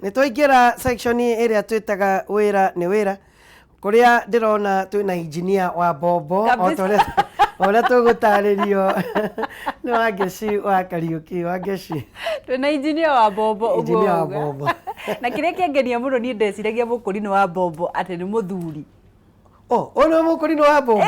Nitwaingira section iria twitaga wira ni wira kuria ndirona twina engineer wa mbombo oria tugutaririo ni wangeci wa Kariuki wangeci twina engineer wa mbombo engineer wa mbombo na kiria kiangenia muno ni ndeciragia Mukurinu wa mbombo ati ni muthuri ono Mukurinu wa mbombo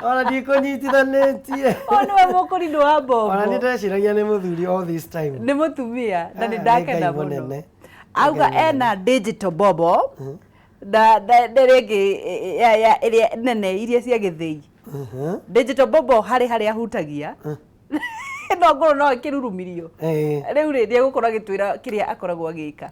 Ona ndikunyitithanetie ono Mukurinu wa mbombo ona ndeciragia ni muthuri all this time ni mutumia na ni ndakena muno auga ena digital bobo da rege ya nene iria cia githii digital bobo hari ahutagia no ngoro no kirurumirio riu ri ndi gukorwo gitwira kiria akoragwo agika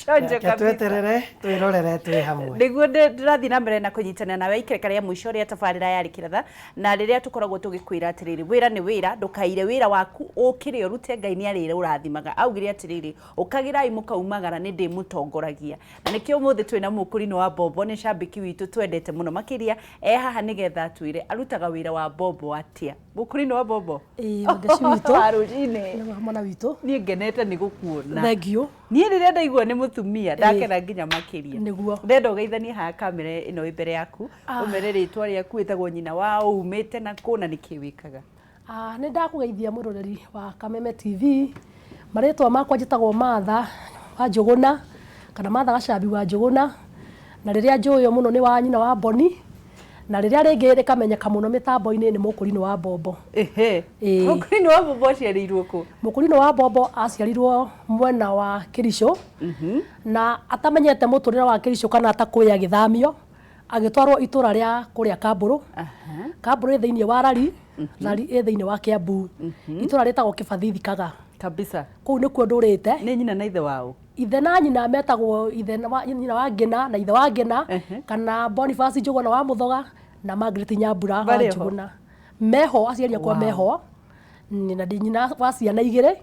chonje kabisa tweterere twirorere twi hamwe niguo ndirathi na mbere na kunyitana nawe ikereka ria mwisho ria tabarira ya Rikiratha na riria tukoragwo tugikwira atiriri wira ni wira ndukaire wira waku ukire urute Ngai ni arire urathimaga augire atiriri ukagirai mukaumagara ni ndi mutongoragia na nikio muthi twina Mukurinu wa mbombo ni shambiki witu twendete muno makiria haha nigetha twire arutaga wira wa mbombo atia Mukurinu wa mbombo ndeci witu arujine mwana witu ni ngenete ni gukuona thengio ni rire ndaigua ni mutumia ndakena nginya makiria niguo ndenda ugeithanie ha kamera ino imbere yaku umere ritwa riaku itagwo nyina wao umite na kuna nikiwikaga ni ndakugeithia muroreri wa Kameme TV maritwa makwa njitagwo Martha wa Njuguna kana Martha Gachambi wa Njuguna na riria njuyo muno ni wa nyina wa Boni na riria ringi rikamenyeka muno mitambo-ini ni Mukurinu wa mbombo Mukurinu wa mbombo aciarirwo ku Mukurinu wa mbombo aciarirwo mwena wa Kirisho na atamenyete muturire wa Kirisho kana atakuya githamio agitwarwo itura ria kuria Kamburu Kamburu thiini wa Rari Rari thiini wa Kiambu itura ritagwo Kibathithikaga kabisa kuu nikuo ndurite ni nyina na ithe wao ithe na nyina metagwo ithe na nyina wa Ngina na ithe wa Ngina kana Boniface Njuguna wa Muthoga na Margaret Nyambura wa Njuguna meho aciaria kwa meho ni na nyina wa ciana igire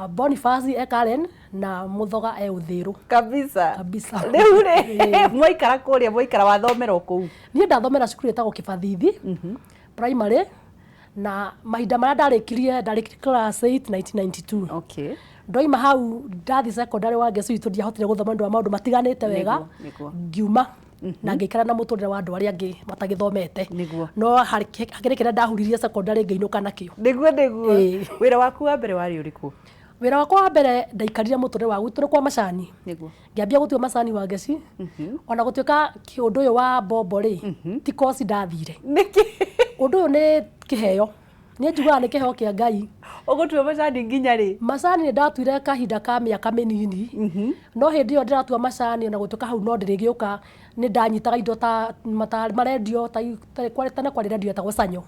Boniface Karen na Muthoga Uthiru kabisa riu ri mwaikara kuria mwaikara wathomera kuu ni ndathomera cukuru etagwo Kibathithi primary na mahinda maria ndarikirie class 8 1992 ndoima hau ndathi secondary wa Ngecu itu ndiahotire guthoma ndu wa maundu matiganite wega ngiuma na ngikara na muturire wa andu aria angi matagithomete no hakiri kira ndahuririe secondary ngeinuka nakio niguo wira waku wa mbere wari uriku wira wakwa wa mbere ndaikarire muturire wa gwitu kwa macani ngiambia gutue macani wa Ngeci ona gutuika kiundu uyu wa mbombo ri ti kosi ndathire niki undu uyu ni kiheo ni njugaga ni kiheo kia Ngai ugutua macani nginya ri macani ni ndatuire kahinda ka miaka minini no hindi yo ndiratua macani ona gutuka hau no ndirigiuka ni ndanyitaga indo ta marendio ta tene kwa rendio ta Sanyo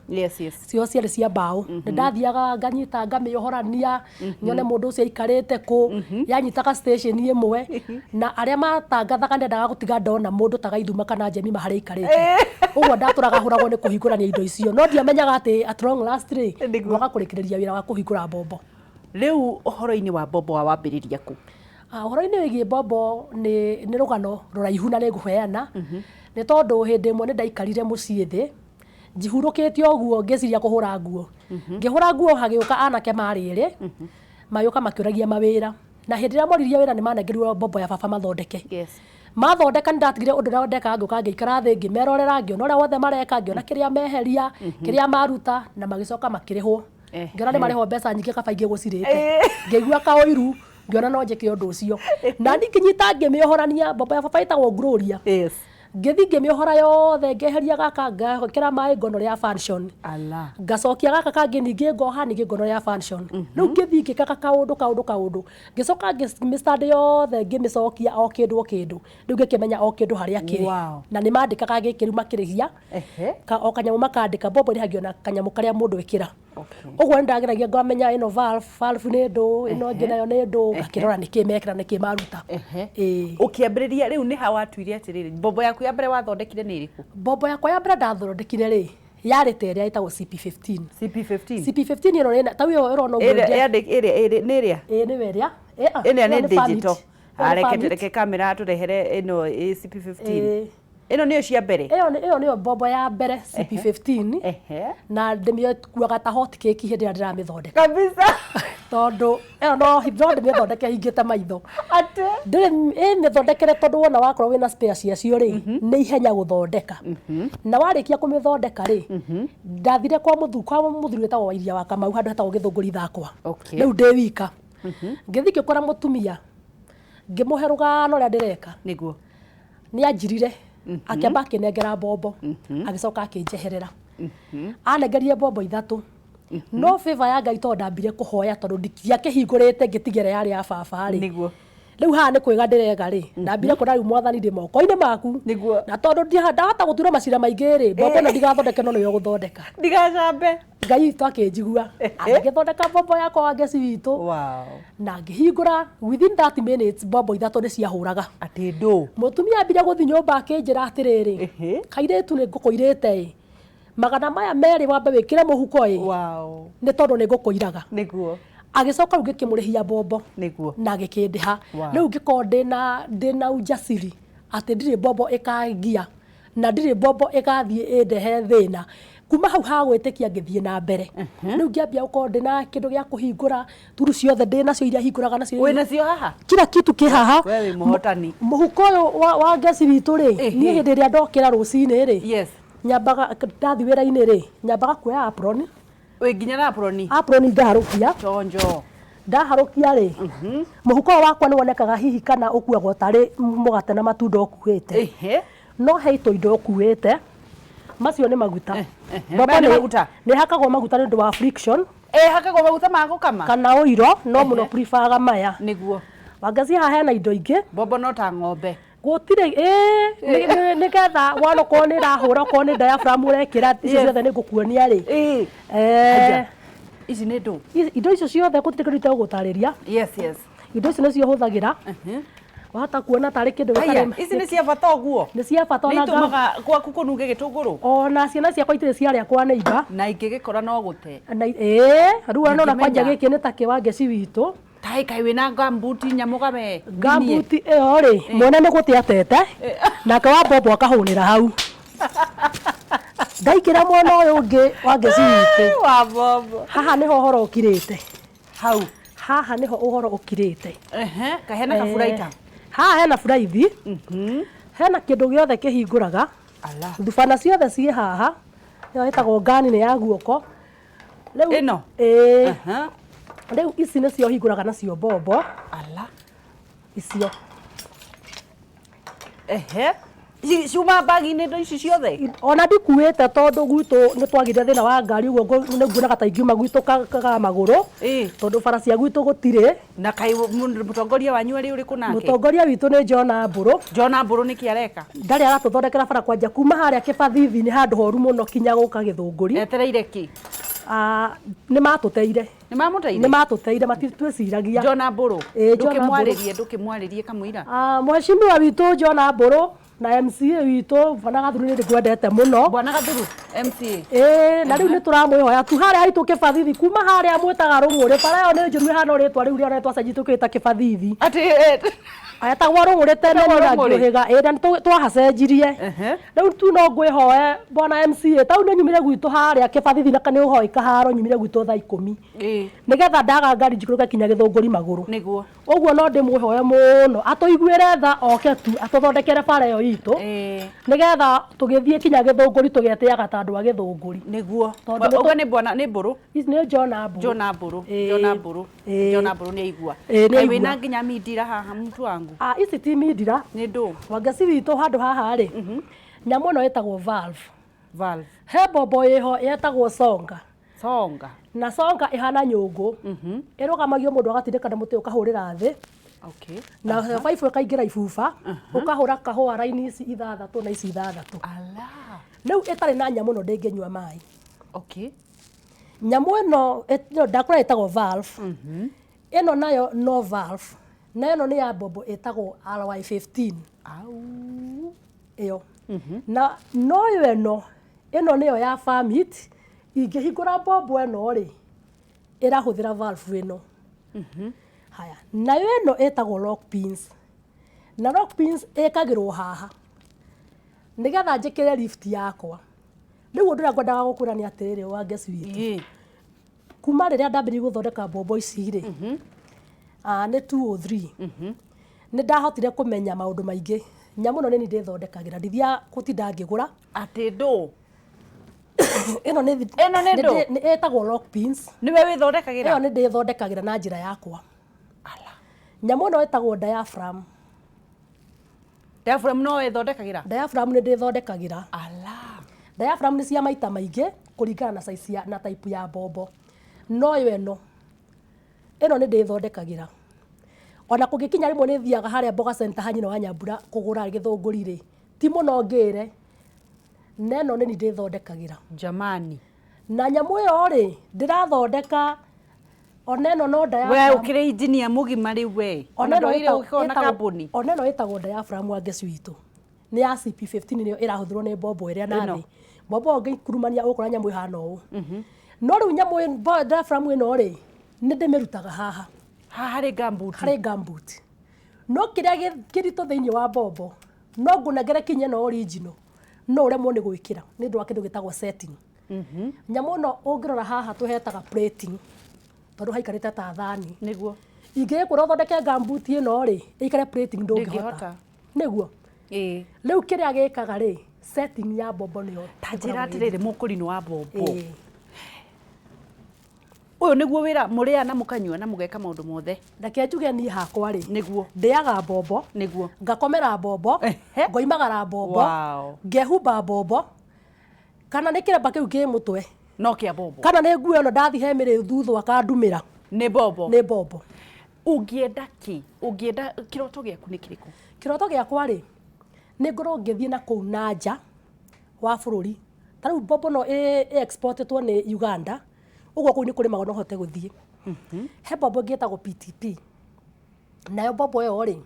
cio ciari cia mbao ni ndathiaga nganyita ngamiohorania nyone mundu ucio aikarite ku yanyitaga station imwe na aria matangathaga ndendaga gutiga ndona mundu ta Gaithuma kana Jemi mahari aikarite uguo ndaturaga huragwo ni kuhingurania indo icio no ndiamenyaga ati at long last ri mwaga kurikiriria wira wa kuhingura mbombo riu uhoro-ini wa mbombo wa wambiriria ku uhoro-ini wigie mbombo ni rugano ruraihu na niguheana ni tondu hindi imwe ni ndaikarire mucii thi njihurukite oguo ngeciria kuhura nguo ngihura nguo hagiuka anake mariri mayuka makiuragia mawira na hindi ria moririe wira ni manengerirwo mbombo ya baba mathondeke mathondeka ndatigire undu ria ndeka nguka ngiikara thi ngimerorera ngiona uria wothe mareka ngiona kiria meheria kiria maruta na magicoka makirihwo ngiona ni marihwo mbeca nyingi kabaingi gucirite ngigua kawuiru ngiona no njike undu ucio na nginyita ngimiohorania mbombo ya baba itagwo Gloria ngithi ngimiohora yothe ngeheria gaka ngakira mai ngono ria function ngacokia gaka kangi ningi ngoha ningi ngono ria function riu ngithi ngikaka kaundu ngicoka ngimistande yothe ngimicokia o kindu riu ngikimenya o kindu haria kiri na ni mandikaga gikiru makirigia o kanyamu makandika mbombo ri hagio na kanyamu karia mundu wikira uguo ndageragia ngamenya ino valve ni ndu ino ngina yo ni ndu ngakirora nikimekira nikimaruta ukiambiriria riu ni ha watuire atiriri mbombo yaku ya mbere wathondekire ni iriku mbombo yakwa ya mbere ndathondekire ri yari teria itagwo CP15 ino ni tawiyo irona uguo ni iria ni weria ni digital areke kamera turehere ino CP15 ino niyo cia mbere iyo niyo mbombo ya mbere CP15 na ndimikuaga ta hot cake hindi ya ndiramithondeka kabisa tondu iyo no ndimithondeke hingite maitho ate mithondekere tondu wona wakorwo wina spare ciacio ri ni ihenya guthondeka na warikia kumithondeka ri ndathire kwa muthuri wetagwo wa iria wa Kamau handu hetagwo githunguri thakwa riu ndi wika ngithi ngikora mutumia ngimuhe rugano ria ndireka niguo ni anjirire akiamba akinengera mbombo agicoka akinjeherera anengerie mbombo 3 no favor ya Ngai tondu ndambire kuhoya tondu ndiakihingurite ngitigere yari ya baba ri niguo riu haha ni kwiga ndirega ri ndambire kona riu mwathani ndi moko-ini maku niguo na tondu ndahota gutura macira maingi ri mbombo ino ndigathondeke no niyo guthondeka ndigacambe Ngai witu akinjigua agithondeka mbombo yakwa ngeci witu wow na ngihingura within 30 minutes mbombo 3 ni ciahuraga ati ndu mutumia ambire guthi nyumba akinjira atiriri kairitu ni ngukuirite magana maya meri wambe wikire muhuko wow ni tondu ni ngukuiraga niguo agicoka riu ngikimurihia mbombo niguo na gikindiha riu ngiko ndina ujasiri ati ndiri mbombo ikangia na ndiri mbombo igathie indehe thina kuma hau ha gwitikia ngithie na mbere riu ngiambia uko ndina kindu gia kuhingura turu ciothe ndina cio iria hinguraga nacio wina cio haha kila kitu ki haha wewe muhotani muhuko wa ngeci witu ri ni hindi ria ndokira rucini ri yes nyambaga ndathi wira-ini ri nyambaga kuoya apron we nginya na apron ngaharukia chonjo ndaharukia ri muhuko wakwa ni wonekaga hihi kana ukuagwo tari mugate na matunda ukuite no heito indo ukuite macio ni maguta baba ni maguta ni hakagwo maguta ni ndu wa friction hakagwo maguta ma gukama kana oiro no muno preferga maya niguo wangaci haha hena indo ingi bobo no ta ng'ombe gutire ni getha wano ko ni rahura ko ni diaphragm urekira icio ciothe ni ngukuonia ri ici ni ndu indo icio ciothe gutitirite gutariria yes indo icio nicio huthagira wahota kuona tari kindu gitari ici ni cia bata guo ni cia bata na tumaga gwaku kunuge gitunguru ona ciana ciakwa itire ciaria kwa neiba na ingigikora no gute riu ona kwanja giki ni ta kiwange ci witu tai kai wina gambuti nyamugame gambuti iyo ri mwana ni guti atete na kawa bobo akahunira hau ndaikira mwana uyu ungi wa ngeci witu wa bobo haha niho uhoro ukirite hau haha niho uhoro ukirite kahena kaburaita haha hena buraithi hena kindu giothe kihinguraga thubana ciothe ci haha yo itagwo ngani ni ya guoko riu ino riu ici nicio hinguraga nacio mbombo icio ciuma bagi-inĩ indo ici ciothe ona ndikuĩte tondu gwitu ni twagire thina wa ngari uguo niguonaga ta ingiuma gwitu kaga maguru tondu bara cia gwitu gutire na kai mutongoria wanyu ari uriku nake mutongoria witu ni John Mburu ni kiareka ndari aratuthondekera bara kwanja kuma haria kibathithi ni handu horu muno kinya guka githunguri etereire ki ni matuteire ni matuteire matitwiciragia John Mburu ndukimwaririe kamwira mheshimiwa witu John Mburu na MCA witu bwana Gathuru ni ngwendete muno bwana Gathuru MCA na riu ni turamwihoya tu haria haitu kibathithi kuma haria mwitaga rungure bara yo ni njuru hana ritwa riu ria twacenji tukita kibathithi ati ayetagwo rungure tene ni rangiohiga na twahacenjirie riu tu no ngwihoe bwana MCA tau ni nyumire gwitu haria kibathithi na kani uhoi kaharo nyumire gwitu thaa 10 nigetha ndaga ngari njikuruka kinya githunguri maguru niguo uguo no ndimwihoe muno atuiguire tha oke tu atuthondekere bara yo itu nigetha tugithie kinya githunguri tugetiaga tandu wa githunguri niguo uguo ni bwana ni Mburu ni John Mburu ni igua kai wina nginya mindira haha mtu wangu ici ti mindira ni ndu wangeci witu handu haha ri nyamu no etagwo valve he mbombo iho yetagwo songa na songa ihana nyungu irugamagio mundu agatindika muti ukahurira thi na baibu ikaingira ibuba ukahura kahua raini ici 6 na ici 6 riu itari na nyamu no ndinginyua mai nyamu ino ndakora itagwo valve ino nayo no valve na ino ni ya mbombo itagwo RY15 iyo na noyo ino niyo ya farmit ingihingura mbombo ino ri irahuthira valve ino haya nayo ino etagwo lock pins na lock pins ikagirwo haha nigetha njikire lift yakwa riu undu ria ngwendaga gukwira ni atiriri wa ngeci witu kuma riria ndambiririe guthondeka mbombo ici ri ni 203 ni ndahotire kumenya maundu maingi nyamu no ni ndithondekagira ndithia gutinda ngigura ati ndu ino ni etagwo lock pins niwe withondekagira iyo ni ndithondekagira na njira yakwa ala nyamu no etagwo diaphragm no withondekagira diaphragm ni ndithondekagira ala diaphragm ni cia maita maingi kuringana na size na type ya mbombo no yo ino ni ndithondekagira ona kungikinya rimwe ni thiaga haria mboga center hanyina wa Nyambura kugura githunguri ri ti muno ngire neno ni ndithondekagira jamani na nyamu yo ri ndirathondeka oneno no diaphragm we ukire engineer mugima ri we oneno ile ukona kambuni oneno itagwo diaphragm wa ngeci witu ni ya CP15 niyo irahuthirwo ni mbombo iria nathi mbombo ngikurumania ukora nyamu ihana uu no riu nyamu diaphragm ino ri ni ndimirutaga haha hari gambut no kiria kirito thiini wa mbombo no ngunagere kinye no original no uremwo ni gwikira ni ndu wa kindu gitagwo setting nyamu no ungirora haha tuhetaga plating tondu haikarite ta thani niguo ingikura thondeke gambut ino ri ikare plating ndungihota niguo riu kiria gikaga ri setting ya mbombo niyo tanjira atiriri Mukurinu wa mbombo uyu niguo wira muria na mukanyua na mugeka maundu mothe ndake njuge ni hakwa ri niguo ndiaga mbombo niguo ngakomera mbombo ngoimagara mbombo ngehumba mbombo kana ni kiremba kiu ki mutwe no kia mbombo kana ni nguo no ndathi he miri thuthu akandumira ni mbombo ungienda kiroto giaku ni kiriku kiroto giakwa ri ni ngoro ngithie na kuu na nja wa bururi tariu mbombo no exportetwo ni Uganda ugo kuu ni kuri magono hote guthie he mbombo ngietagwo PTP nayo mbombo yo ri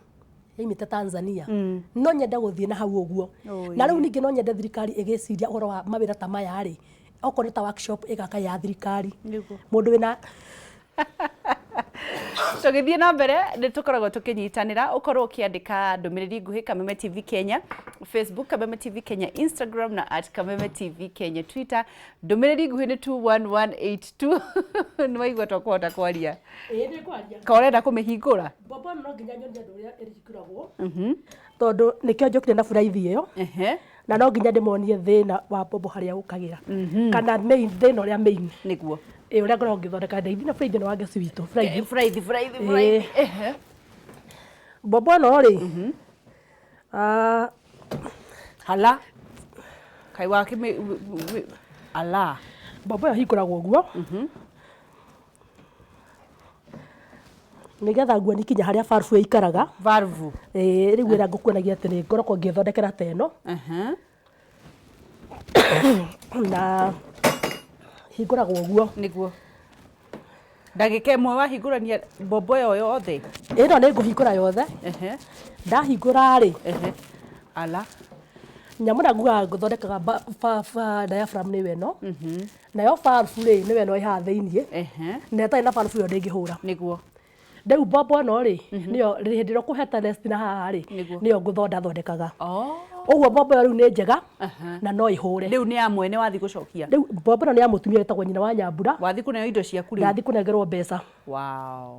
imite Tanzania no nyende guthie na hau uguo na riu ningi no nyende thirikari igiciria uhoro wa mawira ta maya ri okorwo ta workshop igaka ya thirikari mundu wina tugithie na mbere ni tukoragwo tukinyitanira ukorwo ukiandika ndumiriri nguhi Kameme TV Kenya Facebook Kameme TV Kenya Instagram na @Kameme TV Kenya Twitter ndumiriri nguhi ni 21182 ni waigwa twakwota kwaria ni kwaria korenda kumihingura mbombo no nginya nyonie andu uria irikuragwo tondu nikio njokire na buraithi iyo na no nginya ndimonie thina wa mbombo haria ukagira kana main thina uria main niguo uria ngoragwo ngithondeka ndeithi na Friday no wa ngeci witu Friday mbombo no ri hala kai wake ala mbombo yo hikuragwo guo nigetha nguo nikinya haria valve ikaraga riu wira ngukuonagia ati ni ngoragwo ngithondekera teno na hinguragwo guo niguo ndagika imwe wahingurania mbombo yo yothe ino ni nguhingura yothe ndahingura ri ala nyamu na nguga nguthondekaga diaphragm ni weno nayo valve ri ni weno iha thiini na tari na valve yo ndingihura niguo riu mbombo no ri niyo hindi ro kuheta rest na haha ri niyo nguthondekaga uguo mbombo riu ni njega na no ihure riu ni ya mwene wathi gucokia riu mbombo ni ya mutumia etagwo nyina wa Nyambura wathi kuneo indo ciaku riu ndathi kunengerwo mbeca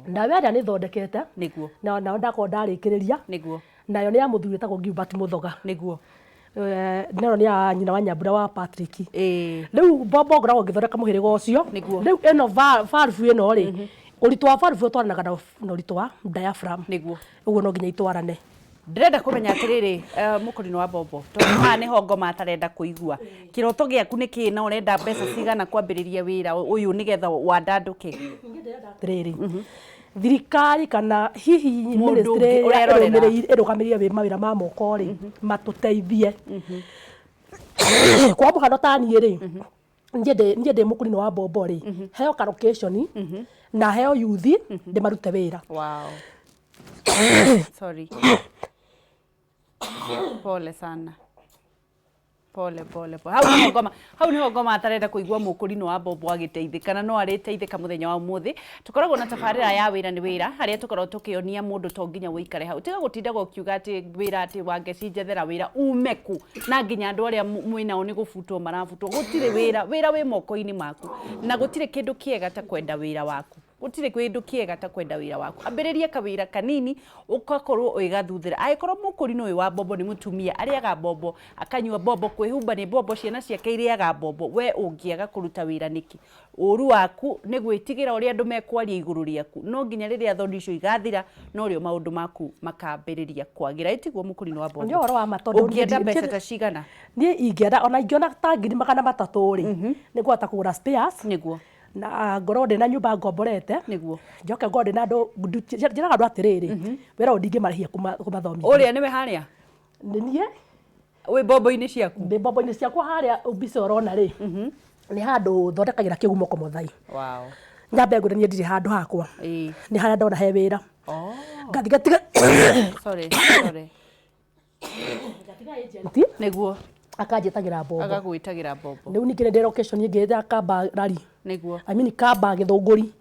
ndawe aria ni thondekete niguo na ndako ndarikiriria niguo nayo ni ya muthuri etagwo Gilbert Muthoga niguo nero ni ya nyina wa Nyambura wa Patrick riu mbombo ngoragwo ngithondeka muhiriga ucio riu ino valve ino ri uritu wa valve utwaranaga na uritu wa diaphragm niguo uguo no nginya itwarane ndirenda kumenya atiriri Mukurinu wa mbombo tondu ma ni hongo matarenda kuigua kiroto giaku ni ki na urenda mbeca cigana kwambiriria wira uyu nigetha wandanduke atiriri thirikari kana hihi ministry irugamirie wi mawira ma moko ri matuteithie kwa muhano tani ri nje Mukurinu wa mbombo ri heo ka location na heo youth de marute wira sorry pole sana pole. Hau niho ngoma atarenda kuigua Mukurinu wa mbombo agiteithikana no ariteithika muthenya wa umuthi tukoragwo na tabarira ya wira ni wira haria tukoragwo tukionia mundu to nginya wikare hau tiga gutindaga ukiuga ati wira ati wangeci njethera wira umeku na nginya andu aria mwinao ni gubutwo marabutwo gutire wira wi moko-ini maku na gutire kindu kiega ta kwenda wira waku gutire kindu kiega ta kwenda wira waku ambiriria kawira kanini ukakorwo uigathuthira aikorwo Mukurinu uyu wa mbombo ni mutumia ariaga mbombo akanyua mbombo kwihumba ni mbombo ciana ciake iriaga mbombo we ungiaga kuruta wira niki uru waku ni gwitigira uria andu mekwaria iguru riaku no nginya riria thondi icio igathira no rio maundu maku makambiriria kwagira itiguo Mukurinu wa mbombo Njoro wa matondu ungienda mbeca ta cigana ni ingienda ona ingiona ta 300,000 ri ni gwata kugura spares niguo na ngoro ndina nyumba ngomborete niguo njoke ngoro ndina andu njiraga andu atiriri wira ndingi marihia kumathomithia uria niwe haria nie wi mbombo-ini ciaku ndi mbombo-ini ciakwa haria mbica urona ri ni handu thondekagira kigumo komothai wow Ngiambia ngurania ndiri handu hakwa ni haria ndona he wira ngathi gatiga sorry gatiga agent niguo akanjitagira mbombo agagwitagira mbombo riu ningi ndi location ingithia kamba rari niguo kamba githunguri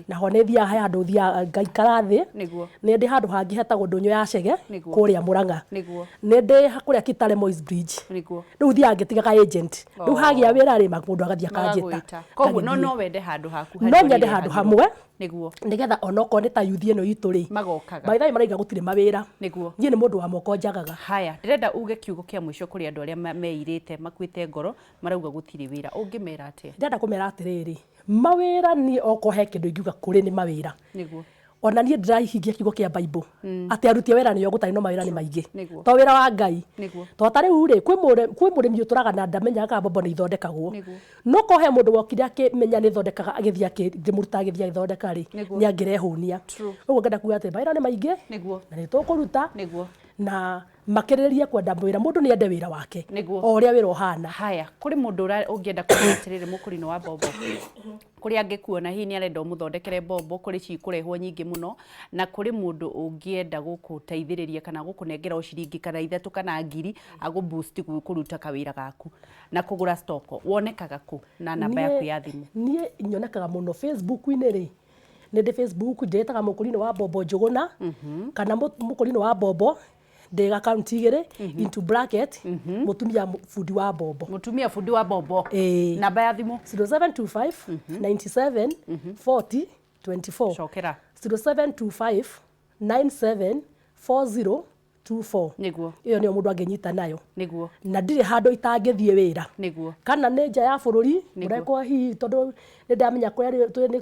na ho ni thia handu thia ngaikara thi niguo ni ndi handu hangi hetagwo ndunyo ya cege kuria Murang'a niguo ni ndi hakuria Kitale Moys Bridge niguo riu thia ngitigaga agent riu hagia wira ri makundu agathia kanjita koguo no wende handu haku no nyende handu hamwe niguo nigetha onoko ni ta youth ino itu ri magokaga maithai maraiga gutire mawira niguo nie ni mundu wa moko njagaga haya ndirenda uge kiugo kia mwisho kuri andu aria meirite makwite ngoro marauga gutire wira ungimera atia ndirenda kumera atiriri mawira ni oko he kindu ingiuga kuri ni mawira niguo ona nie ndirahingia kiugo kia Bible ati aruti wira ni gutari no mawira ni maingi to wira wa Ngai to tari uri kwi murimi uturaga na ndamenya ka mbombo ni ithondekagwo no ko he mundu wokire akimenya ni thondekaga agithia akimuruta agithia ithondeka ri ni angirehunia uguo ngenda kuga ati mawira ni maingi na ni tukuruta na makiriria kwenda wira mundu ni ende wira wake o uria wira uhana haya kuri mundu ungienda kuatirire Mukurinu wa mbombo kuri angikuona hihi ni arenda muthondekere mbombo kuri ci kurehwo nyingi muno na kuri mundu ungienda gukuteithiriria kana gukunengera uciringi kana ithatu kana ngiri agu boost kuruta kawira gaku na kugura stock wonekaga ku na namba yaku ya thimu nie nyonekaga muno Facebook-ini ri ni ndi Facebook ndetaga Mukurinu wa mbombo njuguna kana Mukurinu wa mbombo ndega account igire into bracket mutumia fundi wa mbombo namba ya thimu 0725 97 40 24 shokera 0725 97 40 24 niguo iyo niyo mundu angenyita nayo niguo na ndire handu itangithie wira niguo kana ne nja ya bururi murekwa hi tondu ni ndamenya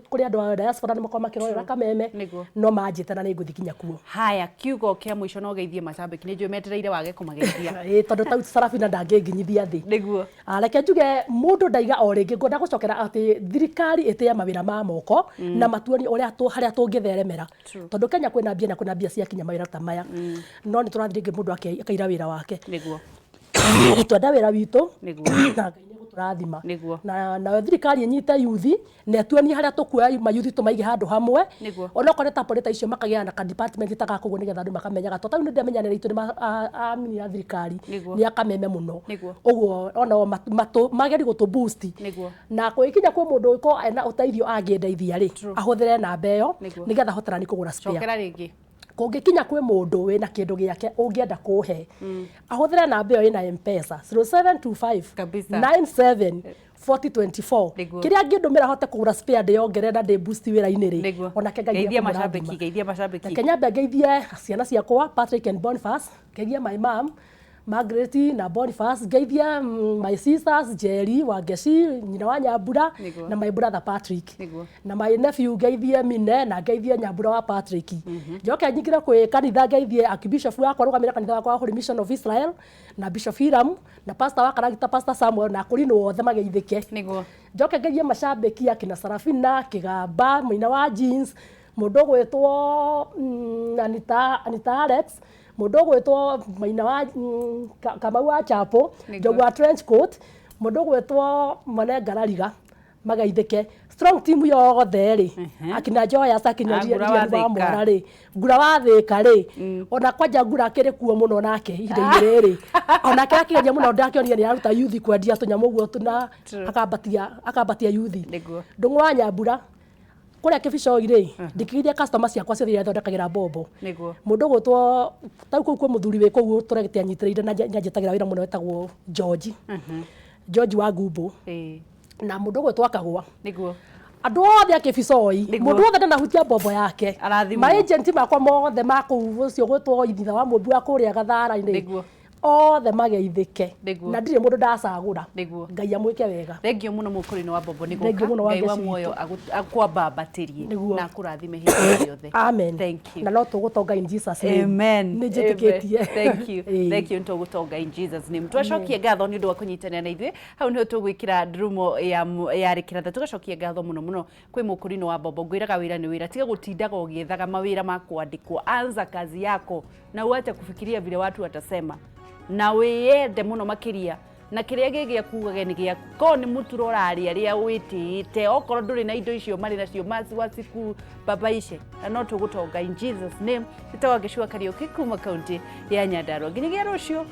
kuri andu a diaspora ni makoma kirorera kameme no manjite na ni nguthikinya kuo haya kiugo kia mwisho no geithie macambiki ni njui metereire wage kumageithia tondu tau Sarafina ndangenginyithia thi niguo reke njuge mundu ndaiga o ringi ngwenda gucokera ati thirikari itia mawira ma moko na matuoni uria haria tungitheremera tondu Kenya kwina mbia cia kinya mawira ta maya no ni turathiringi mundu akaira wira wake niguo twenda wira witu niguo na Ngai ni guturathima na thirikari inyite yuthi na tuonie haria tukuoya mayuthi tumaige handu hamwe ona kore ta polita icio makagia na department takakugo nigetha andu makamenyaga to tauni ndamenyanira itu ni amini ya thirikari ni akameme muno uguo ona mageri gutu boost na kwikinya kwa mundu ko ena uteithio angiendeithia ri ahuthire namba iyo nigetha hotarani kugura spare cokera ringi kungikinya kwi mundu wina kindu giake ungienda kuhe ahuthire namba iyo ina M-Pesa 0725 97 4024 kiria ngindumira hote kugura spare de yongere na de boost wira-ini ri ona geithia macambiki Kenya ngeithie ciana ciakwa Patrick and Boniface ngeithie my mom Margaret na Boniface ngeithia my sisters Jerry Wangeci nyina wa Nyambura na my brother Patrick na my nephew ngeithie Mine na ngeithie Nyambura wa Patrick njoke nyingire kwi kanitha ngeithie Archbishop wakwa rugamira kanitha wakwa Holy Mission of Israel na Bishop Hiram na pastor wa Karagita Pastor Samuel na Mukurinu wothe mageithike njoke ngeithie macambiki akina Sarafina Kigamba mwina wa jeans mundu gwitwo Anita Alex mundu gwitwo maina wa Kamau wa Chapo Njogwa trench coat mundu gwitwo Mane Ngarariga magaithike strong team yothe ri akina Joya sakinya ria wa mwara ri ngura wa thika ri ona kwanja ngura akiri kuo muno nake ire ri ona akigeria muno ndakionire ni aruta youth kwendia tunyamu guo tuna akabatia youth ndungu wa Nyambura kuria kibico ire ndikigiria customer ciakwa ciothe iria thondekagira mbombo mundu gutwo tau ku muthuri we ku turegetia nyitireire na nyanjetagira wira muno wetagwo George wa Gumbo na mundu gutwo akagwa andu othe akibicoi mundu othe ndanahutia mbombo yake ma agent makwa mothe maku ucio gutwo itha wa mumbi wa kuria gathara-ini othe mageithike na ndire mundu ndacagura ngai amwike wega thengio muno Mukurinu wa mbombo niguka ngai wa muoyo akwambambatirie na akurathime hindi yothe amen thank you na no tugutonga in Jesus name amen nijitikitie thank you tugutonga in Jesus name twacokie ngatho ni undu wa kunyitanira na ithuĩ hau niho tugwikira drumo ya Rikiratha tugacokie ngatho muno kwi Mukurinu wa mbombo ngwiraga wira ni wira tiga gutindaga ugiethaga mawira ma kuandikwa anza kazi yako na uache kufikiria vile watu watasema na wiyende muno makiria na kiria gigia kugaga ni gia ko ni muturo urari aria witite okorwo nduri na indo icio mari nacio masi wasiku baba ice na no tugutonga in Jesus name itawa gicua Kariuki kuma kaunti ya Nyandarua nginyagia rucio.